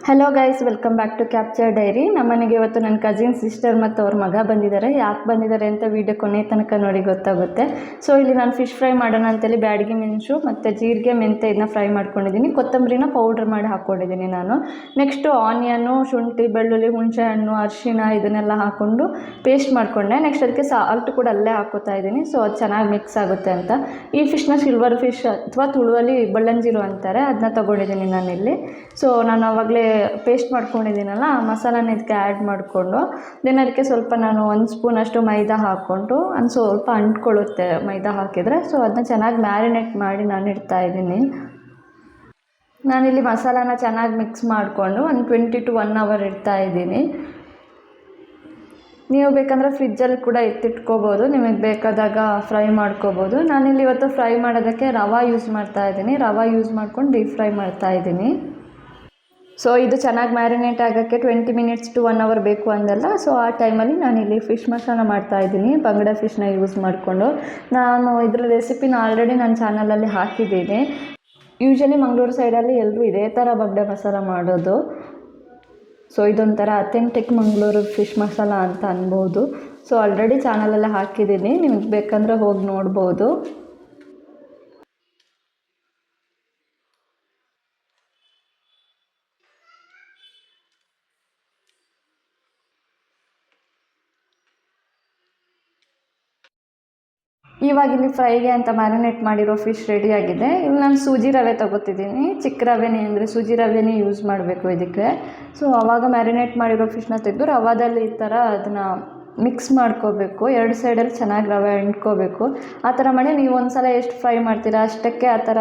Hello guys, welcome back to Capture Diary. ನಮ್ಮನೆಗೆ ಇವತ್ತು ನನ್ನ ಕಸಿನ್ ಸಿಸ್ಟರ್ ಮತ್ತು ಅವ್ರ ಮಗ ಬಂದಿದ್ದಾರೆ. ಯಾಕೆ ಬಂದಿದ್ದಾರೆ ಅಂತ ವಿಡಿಯೋ ಕೊನೆ ತನಕ ನೋಡಿ ಗೊತ್ತಾಗುತ್ತೆ. ಸೊ ಇಲ್ಲಿ ನಾನು ಫಿಶ್ ಫ್ರೈ ಮಾಡೋಣ ಅಂತೇಳಿ ಬ್ಯಾಡಗಿ ಮೆಣಸು ಮತ್ತು ಜೀರಿಗೆ ಮೆಂತೆ ಇದನ್ನ ಫ್ರೈ ಮಾಡ್ಕೊಂಡಿದ್ದೀನಿ. ಕೊತ್ತಂಬರಿನ ಪೌಡ್ರ್ ಮಾಡಿ ಹಾಕ್ಕೊಂಡಿದ್ದೀನಿ ನಾನು. ನೆಕ್ಸ್ಟು ಆನಿಯನ್ನು, ಶುಂಠಿ, ಬೆಳ್ಳುಳ್ಳಿ, ಹುಣಸೆ ಹಣ್ಣು, ಅರಿಶಿಣ ಇದನ್ನೆಲ್ಲ ಹಾಕ್ಕೊಂಡು ಪೇಸ್ಟ್ ಮಾಡಿಕೊಂಡೆ. ನೆಕ್ಸ್ಟ್ ಅದಕ್ಕೆ ಸಾಲ್ಟ್ ಕೂಡ ಅಲ್ಲೇ ಹಾಕೋತಾ ಇದ್ದೀನಿ. ಸೊ ಅದು ಚೆನ್ನಾಗಿ ಮಿಕ್ಸ್ ಆಗುತ್ತೆ ಅಂತ. ಈ ಫಿಶ್ನ ಸಿಲ್ವರ್ ಫಿಶ್ ಅಥವಾ ತುಳುವಲ್ಲಿ ಬಳ್ಳಂಜೀರು ಅಂತಾರೆ, ಅದನ್ನ ತೊಗೊಂಡಿದ್ದೀನಿ ನಾನಿಲ್ಲಿ. ಸೊ ನಾನು ಆವಾಗಲೇ ಪೇಸ್ಟ್ ಮಾಡ್ಕೊಂಡಿದ್ದೀನಲ್ಲ, ಆ ಮಸಾಲಾನ ಇದಕ್ಕೆ ಆ್ಯಡ್ ಮಾಡಿಕೊಂಡು ದೆನ್ ಅದಕ್ಕೆ ಸ್ವಲ್ಪ ನಾನು 1 ಸ್ಪೂನಷ್ಟು ಮೈದಾ ಹಾಕ್ಕೊಂಡು ಒಂದು ಸ್ವಲ್ಪ ಅಂಟ್ಕೊಳ್ಳುತ್ತೆ ಮೈದಾ ಹಾಕಿದರೆ. ಸೊ ಅದನ್ನ ಚೆನ್ನಾಗಿ ಮ್ಯಾರಿನೇಟ್ ಮಾಡಿ ನಾನು ಇಡ್ತಾಯಿದ್ದೀನಿ. ನಾನಿಲ್ಲಿ ಮಸಾಲಾನ ಚೆನ್ನಾಗಿ ಮಿಕ್ಸ್ ಮಾಡಿಕೊಂಡು ಒಂದು 20 to 1 hour ಇಡ್ತಾಯಿದ್ದೀನಿ. ನೀವು ಬೇಕಂದರೆ ಫ್ರಿಜ್ಜಲ್ಲಿ ಕೂಡ ಎತ್ತಿಟ್ಕೋಬೋದು, ನಿಮಗೆ ಬೇಕಾದಾಗ ಫ್ರೈ ಮಾಡ್ಕೋಬೋದು. ನಾನಿಲ್ಲಿ ಇವತ್ತು ಫ್ರೈ ಮಾಡೋದಕ್ಕೆ ರವೆ ಯೂಸ್ ಮಾಡ್ತಾಯಿದ್ದೀನಿ. ರವೆ ಯೂಸ್ ಮಾಡ್ಕೊಂಡು ಡೀಪ್ ಫ್ರೈ ಮಾಡ್ತಾಯಿದ್ದೀನಿ. ಸೊ ಇದು ಚೆನ್ನಾಗಿ ಮ್ಯಾರಿನೇಟ್ ಆಗೋಕ್ಕೆ 20 minutes to 1 hour ಬೇಕು ಅಂದಲ್ಲ. ಸೊ ಆ ಟೈಮಲ್ಲಿ ನಾನಿಲ್ಲಿ ಫಿಶ್ ಮಸಾಲ ಮಾಡ್ತಾಯಿದ್ದೀನಿ, ಬಂಗಡ ಫಿಶ್ನ ಯೂಸ್ ಮಾಡಿಕೊಂಡು. ನಾನು ಇದ್ರ ರೆಸಿಪಿನ ಆಲ್ರೆಡಿ ನನ್ನ ಚಾನಲಲ್ಲಿ ಹಾಕಿದ್ದೀನಿ. ಯೂಶ್ವಲಿ ಮಂಗಳೂರು ಸೈಡಲ್ಲಿ ಎಲ್ಲರೂ ಇದೇ ಥರ ಬಂಗಡೆ ಮಸಾಲ ಮಾಡೋದು. ಸೊ ಇದೊಂಥರ ಅಥೆಂಟಿಕ್ ಮಂಗಳೂರು ಫಿಶ್ ಮಸಾಲ ಅಂತ ಅನ್ಬೋದು. ಸೊ ಆಲ್ರೆಡಿ ಚಾನಲಲ್ಲೇ ಹಾಕಿದ್ದೀನಿ, ನಿಮಗೆ ಬೇಕಂದರೆ ಹೋಗಿ ನೋಡ್ಬೋದು. ಇವಾಗ ಇಲ್ಲಿ ಫ್ರೈಗೆ ಅಂತ ಮ್ಯಾರಿನೇಟ್ ಮಾಡಿರೋ ಫಿಶ್ ರೆಡಿಯಾಗಿದೆ. ಇಲ್ಲಿ ನಾನು ಸೂಜಿ ರವೆ ತೊಗೋತಿದ್ದೀನಿ. ಚಿಕ್ಕ ರವೆನೇ ಅಂದರೆ ಸೂಜಿ ರವೆನೇ ಯೂಸ್ ಮಾಡಬೇಕು ಇದಕ್ಕೆ. ಸೊ ಆವಾಗ ಮ್ಯಾರಿನೇಟ್ ಮಾಡಿರೋ ಫಿಶ್ನ ತೆಗೆದು ರವಾದಲ್ಲಿ ಈ ಥರ ಅದನ್ನು ಮಿಕ್ಸ್ ಮಾಡ್ಕೋಬೇಕು. 2 ಸೈಡಲ್ಲಿ ಚೆನ್ನಾಗಿ ರವೆ ಅಂಟ್ಕೋಬೇಕು. ಆ ಥರ ಮಾಡಿ ನೀವು ಒಂದು ಸಲ ಎಷ್ಟು ಫ್ರೈ ಮಾಡ್ತೀರಾ ಅಷ್ಟಕ್ಕೆ ಆ ಥರ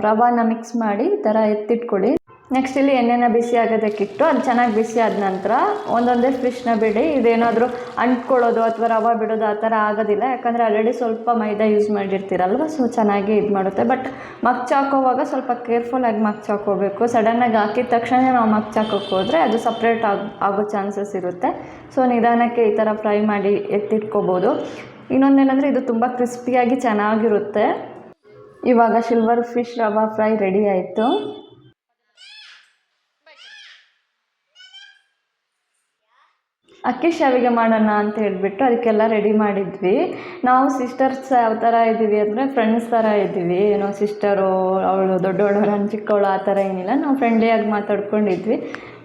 ರವಾನ ಮಿಕ್ಸ್ ಮಾಡಿ ಈ ಥರ ಎತ್ತಿಟ್ಕೊಳ್ಳಿ. ನೆಕ್ಸ್ಟ್ ಇಲ್ಲಿ ಎಣ್ಣೆನ ಬಿಸಿ ಆಗೋದಕ್ಕಿಟ್ಟು ಅದು ಚೆನ್ನಾಗಿ ಬಿಸಿ ಆದ ನಂತರ ಒಂದೊಂದೇ ಫಿಶ್ನ ಬಿಡಿ. ಇದೇನಾದರೂ ಅಂಟ್ಕೊಳ್ಳೋದು ಅಥವಾ ರವೆ ಬಿಡೋದು ಆ ಥರ ಆಗೋದಿಲ್ಲ, ಯಾಕಂದರೆ ಆಲ್ರೆಡಿ ಸ್ವಲ್ಪ ಮೈದಾ ಯೂಸ್ ಮಾಡಿರ್ತೀರಲ್ವ. ಸೊ ಚೆನ್ನಾಗಿ ಇದು ಮಾಡುತ್ತೆ. ಬಟ್ ಮಗ್ಚಾಕೋವಾಗ ಸ್ವಲ್ಪ ಕೇರ್ಫುಲ್ಲಾಗಿ ಮಗ್ಚಾಕೋಬೇಕು. ಸಡನ್ನಾಗಿ ಹಾಕಿದ ತಕ್ಷಣ ನಾವು ಮಗ್ಚಾಕೋಕ್ಕೆ ಹೋದರೆ ಅದು ಸಪ್ರೇಟ್ ಆಗೋ ಚಾನ್ಸಸ್ ಇರುತ್ತೆ. ಸೊ ನಿಧಾನಕ್ಕೆ ಈ ಥರ ಫ್ರೈ ಮಾಡಿ ಎತ್ತಿಟ್ಕೋಬೋದು. ಇನ್ನೊಂದೇನೆಂದರೆ ಇದು ತುಂಬ ಕ್ರಿಸ್ಪಿಯಾಗಿ ಚೆನ್ನಾಗಿರುತ್ತೆ. ಇವಾಗ ಸಿಲ್ವರ್ ಫಿಶ್ ರವಾ ಫ್ರೈ ರೆಡಿ ಆಯಿತು. ಅಕ್ಕಿ ಶಾವಿಗೆ ಮಾಡೋಣ ಅಂತ ಹೇಳಿಬಿಟ್ಟು ಅದಕ್ಕೆಲ್ಲ ರೆಡಿ ಮಾಡಿದ್ವಿ. ನಾವು ಸಿಸ್ಟರ್ಸ್ ಯಾವ ಥರ ಇದ್ದೀವಿ ಅಂದರೆ ಫ್ರೆಂಡ್ಸ್ ಥರ ಇದ್ದೀವಿ. ಏನೋ ಸಿಸ್ಟರು, ಅವಳು ದೊಡ್ಡವಳು, ನಾನು ಚಿಕ್ಕವಳು, ಆ ಥರ ಏನಿಲ್ಲ. ನಾವು ಫ್ರೆಂಡ್ಲಿಯಾಗಿ ಮಾತಾಡ್ಕೊಂಡಿದ್ವಿ.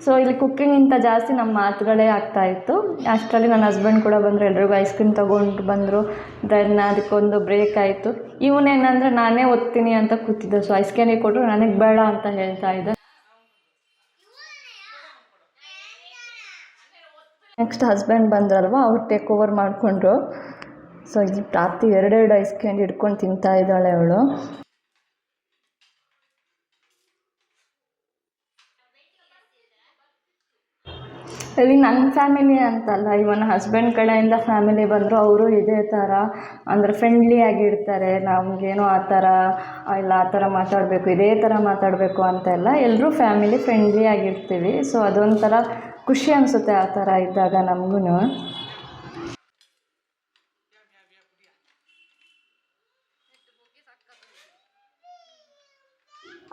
ಸೊ ಇಲ್ಲಿ ಕುಕ್ಕಿಂಗಿಂತ ಜಾಸ್ತಿ ನಮ್ಮ ಮಾತುಗಳೇ ಆಗ್ತಾಯಿತ್ತು. ಅಷ್ಟರಲ್ಲಿ ನನ್ನ ಹಸ್ಬೆಂಡ್ ಕೂಡ ಬಂದರು, ಎಲ್ರಿಗೂ ಐಸ್ ಕ್ರೀಮ್ ತೊಗೊಂಡು ಬಂದರು. ದೆನ್ ಅದಕ್ಕೊಂದು ಬ್ರೇಕ್ ಆಯಿತು. ಇವನೇನಂದರೆ ನಾನೇ ಓದ್ತೀನಿ ಅಂತ ಕೂತಿದ್ದೆ. ಸೊ ಐಸ್ ಕ್ರೀಮ್ ಕೊಟ್ಟರು, ನನಗೆ ಬೇಡ ಅಂತ ಹೇಳ್ತಾ ಇದ್ದೆ. ನೆಕ್ಸ್ಟ್ ಹಸ್ಬೆಂಡ್ ಬಂದ್ರಲ್ವ, ಅವ್ರು ಟೇಕ್ ಓವರ್ ಮಾಡಿಕೊಂಡ್ರು. ಸೊ ಇದು ರಾತ್ರಿ 2 ಐಸ್ ಕ್ರೀಮ್ ಹಿಡ್ಕೊಂಡು ತಿಂತಾ ಇದ್ದಾಳೆ ಅವಳು. ಇಲ್ಲಿ ನನ್ನ ಫ್ಯಾಮಿಲಿ ಅಂತಲ್ಲ, ಇವನ್ ಹಸ್ಬೆಂಡ್ ಕಡೆಯಿಂದ ಫ್ಯಾಮಿಲಿ ಬಂದರು, ಅವರು ಇದೇ ಥರ ಅಂದರೆ ಫ್ರೆಂಡ್ಲಿಯಾಗಿರ್ತಾರೆ. ನಮಗೇನೋ ಆ ಥರ ಇಲ್ಲ, ಆ ಥರ ಮಾತಾಡಬೇಕು, ಇದೇ ಥರ ಮಾತಾಡಬೇಕು ಅಂತೆಲ್ಲ. ಎಲ್ಲರೂ ಫ್ಯಾಮಿಲಿ ಫ್ರೆಂಡ್ಲಿಯಾಗಿರ್ತೀವಿ. ಸೊ ಅದೊಂಥರ ಖುಷಿ ಅನಿಸುತ್ತೆ ಆ ಥರ ಇದ್ದಾಗ ನಮಗೂ.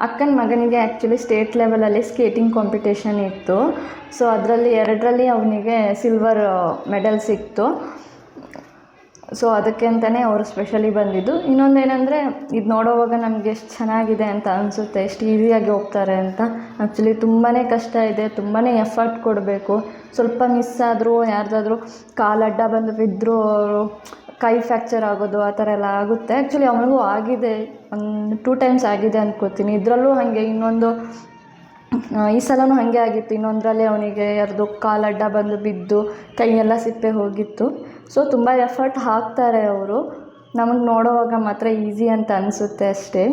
ಅಕ್ಕನ ಮಗನಿಗೆ ಆ್ಯಕ್ಚುಲಿ ಸ್ಟೇಟ್ ಲೆವೆಲಲ್ಲಿ ಸ್ಕೇಟಿಂಗ್ ಕಾಂಪಿಟೇಷನ್ ಇತ್ತು. ಸೊ ಅದರಲ್ಲಿ 2ರಲ್ಲಿ ಅವನಿಗೆ ಸಿಲ್ವರ್ ಮೆಡಲ್ ಸಿಕ್ತು. ಸೊ ಅದಕ್ಕೆ ಅಂತಲೇ ಅವರು ಸ್ಪೆಷಲಿ ಬಂದಿದ್ದು. ಇನ್ನೊಂದೇನೆಂದರೆ ಇದು ನೋಡೋವಾಗ ನಮಗೆ ಎಷ್ಟು ಚೆನ್ನಾಗಿದೆ ಅಂತ ಅನಿಸುತ್ತೆ, ಎಷ್ಟು ಈಸಿಯಾಗಿ ಹೋಗ್ತಾರೆ ಅಂತ. ಆ್ಯಕ್ಚುಲಿ ತುಂಬಾ ಕಷ್ಟ ಇದೆ, ತುಂಬಾ ಎಫರ್ಟ್ ಕೊಡಬೇಕು. ಸ್ವಲ್ಪ ಮಿಸ್ ಆದರೂ, ಯಾರ್ದಾದ್ರೂ ಕಾಲು ಅಡ್ಡ ಬಂದು ಬಿದ್ದರೂ, ಕೈ ಫ್ರ್ಯಾಕ್ಚರ್ ಆಗೋದು ಆ ಥರ ಎಲ್ಲ ಆಗುತ್ತೆ. ಆ್ಯಕ್ಚುಲಿ ಅವನಿಗೂ ಆಗಿದೆ, ಒಂದು 2 times ಆಗಿದೆ ಅಂದ್ಕೋತೀನಿ. ಇದರಲ್ಲೂ ಹಾಗೆ, ಈ ಸಲವೂ ಹಾಗೆ ಆಗಿತ್ತು. ಇನ್ನೊಂದರಲ್ಲಿ ಅವನಿಗೆ ಯಾರ್ದು ಕಾಲು ಅಡ್ಡ ಬಂದು ಬಿದ್ದು ಕೈಯೆಲ್ಲ ಸಿಪ್ಪೆ ಹೋಗಿತ್ತು. ಸೊ ತುಂಬ ಎಫರ್ಟ್ ಹಾಕ್ತಾರೆ ಅವರು. ನಮಗೆ ನೋಡೋವಾಗ ಮಾತ್ರ ಈಸಿ ಅಂತ ಅನಿಸುತ್ತೆ ಅಷ್ಟೇ.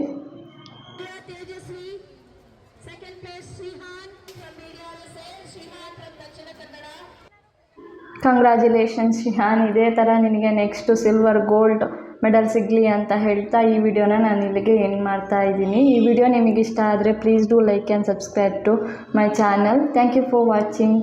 ಕಂಗ್ರ್ಯಾಚುಲೇಷನ್ಸ್ ಶಿಹಾನ್, ಇದೇ ಥರ ನಿನಗೆ ನೆಕ್ಸ್ಟು ಸಿಲ್ವರ್ ಗೋಲ್ಡ್ ಮೆಡಲ್ ಸಿಗಲಿ ಅಂತ ಹೇಳ್ತಾ ಈ ವಿಡಿಯೋನ ನಾನು ಇಲ್ಲಿಗೆ ಎಂಡ್ ಮಾಡ್ತಾ ಇದ್ದೀನಿ. ಈ ವಿಡಿಯೋ ನಿಮಗೆ ಇಷ್ಟ ಆದರೆ please do like and subscribe to my channel. Thank you for watching.